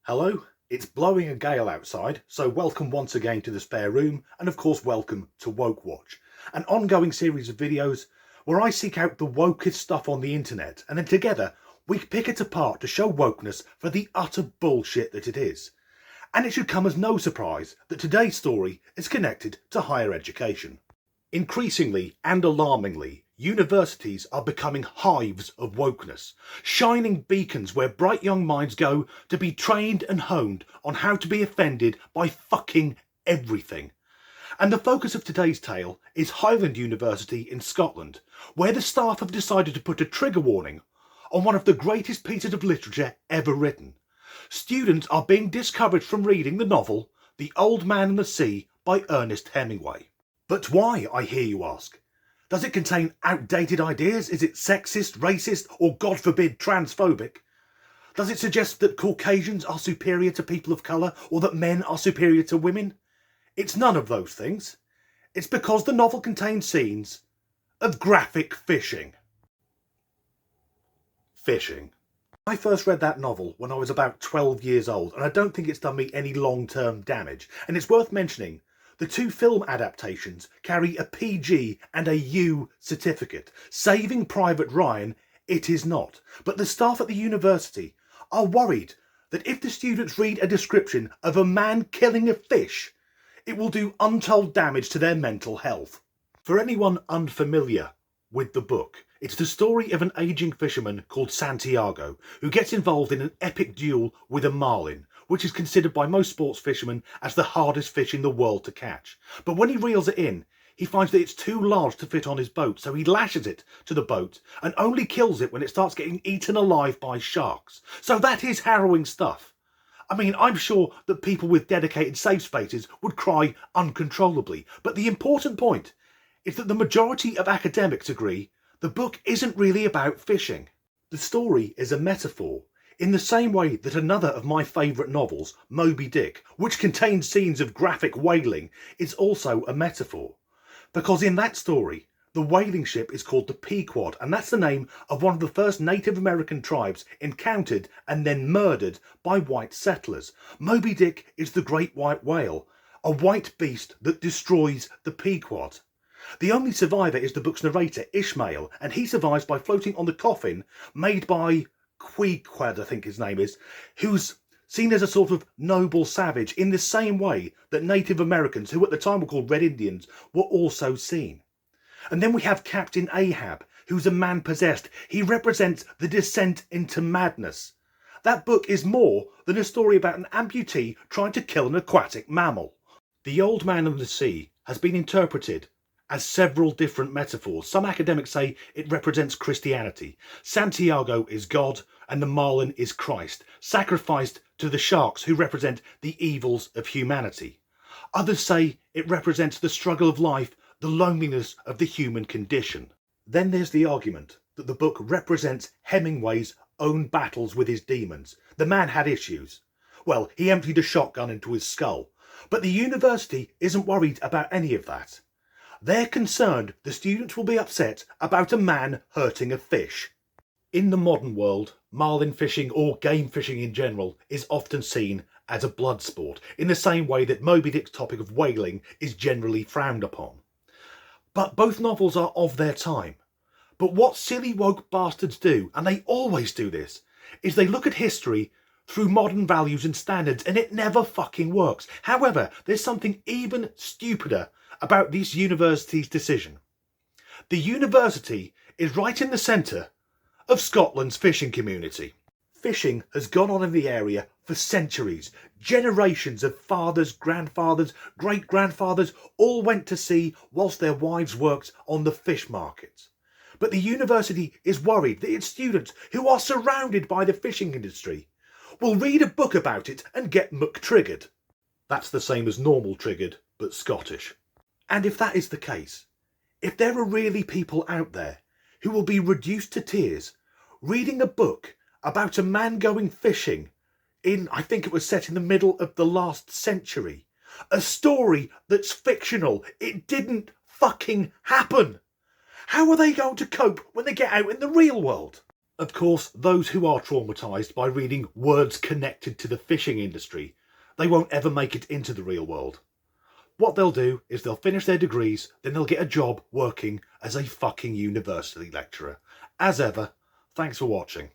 Hello, it's blowing a gale outside, so welcome once again to the spare room, and of course welcome to Woke Watch, an ongoing series of videos where I seek out the wokest stuff on the internet, and then together we pick it apart to show wokeness for the utter bullshit that it is. And it should come as no surprise that today's story is connected to higher education. Increasingly and alarmingly, universities are becoming hives of wokeness, shining beacons where bright young minds go to be trained and honed on how to be offended by fucking everything. And the focus of today's tale is Highland University in Scotland, where the staff have decided to put a trigger warning on one of the greatest pieces of literature ever written. Students are being discouraged from reading the novel The Old Man and the Sea by Ernest Hemingway. But why, I hear you ask? Does it contain outdated ideas? Is it sexist, racist, or God forbid transphobic? Does it suggest that Caucasians are superior to people of colour, or that men are superior to women? It's none of those things. It's because the novel contains scenes of graphic fishing. Fishing. I first read that novel when I was about 12 years old, and I don't think it's done me any long-term damage. And it's worth mentioning, the two film adaptations carry a PG and a U certificate. Saving Private Ryan, it is not. But the staff at the university are worried that if the students read a description of a man killing a fish, it will do untold damage to their mental health. For anyone unfamiliar with the book, it's the story of an ageing fisherman called Santiago who gets involved in an epic duel with a marlin, which is considered by most sports fishermen as the hardest fish in the world to catch. But when he reels it in, he finds that it's too large to fit on his boat, so he lashes it to the boat and only kills it when it starts getting eaten alive by sharks. So that is harrowing stuff. I mean, I'm sure that people with dedicated safe spaces would cry uncontrollably, but the important point is that the majority of academics agree the book isn't really about fishing. The story is a metaphor, in the same way that another of my favourite novels, Moby Dick, which contains scenes of graphic whaling, is also a metaphor. Because in that story, the whaling ship is called the Pequod, and that's the name of one of the first Native American tribes encountered and then murdered by white settlers. Moby Dick is the great white whale, a white beast that destroys the Pequod. The only survivor is the book's narrator, Ishmael, and he survives by floating on the coffin made by Queequeg, I think his name is, who's seen as a sort of noble savage in the same way that Native Americans, who at the time were called Red Indians, were also seen. And then we have Captain Ahab, who's a man possessed. He represents the descent into madness. That book is more than a story about an amputee trying to kill an aquatic mammal. The Old Man and the Sea has been interpreted as several different metaphors. Some academics say it represents Christianity. Santiago is God and the marlin is Christ, sacrificed to the sharks who represent the evils of humanity. Others say it represents the struggle of life, the loneliness of the human condition. Then there's the argument that the book represents Hemingway's own battles with his demons. The man had issues. Well, he emptied a shotgun into his skull. But the university isn't worried about any of that. They're concerned the students will be upset about a man hurting a fish. In the modern world, marlin fishing, or game fishing in general, is often seen as a blood sport, in the same way that Moby Dick's topic of whaling is generally frowned upon. But both novels are of their time. But what silly woke bastards do, and they always do this, is they look at history through modern values and standards, and it never fucking works. However, there's something even stupider about this university's decision. The university is right in the centre of Scotland's fishing community. Fishing has gone on in the area for centuries. Generations of fathers, grandfathers, great-grandfathers all went to sea whilst their wives worked on the fish markets. But the university is worried that its students, who are surrounded by the fishing industry, will read a book about it and get muck-triggered. That's the same as normal triggered, but Scottish. And if that is the case, if there are really people out there who will be reduced to tears reading a book about a man going fishing in, I think it was set in the middle of the last century, a story that's fictional, it didn't fucking happen. How are they going to cope when they get out in the real world? Of course, those who are traumatised by reading words connected to the fishing industry, they won't ever make it into the real world. What they'll do is they'll finish their degrees, then they'll get a job working as a fucking university lecturer. As ever, thanks for watching.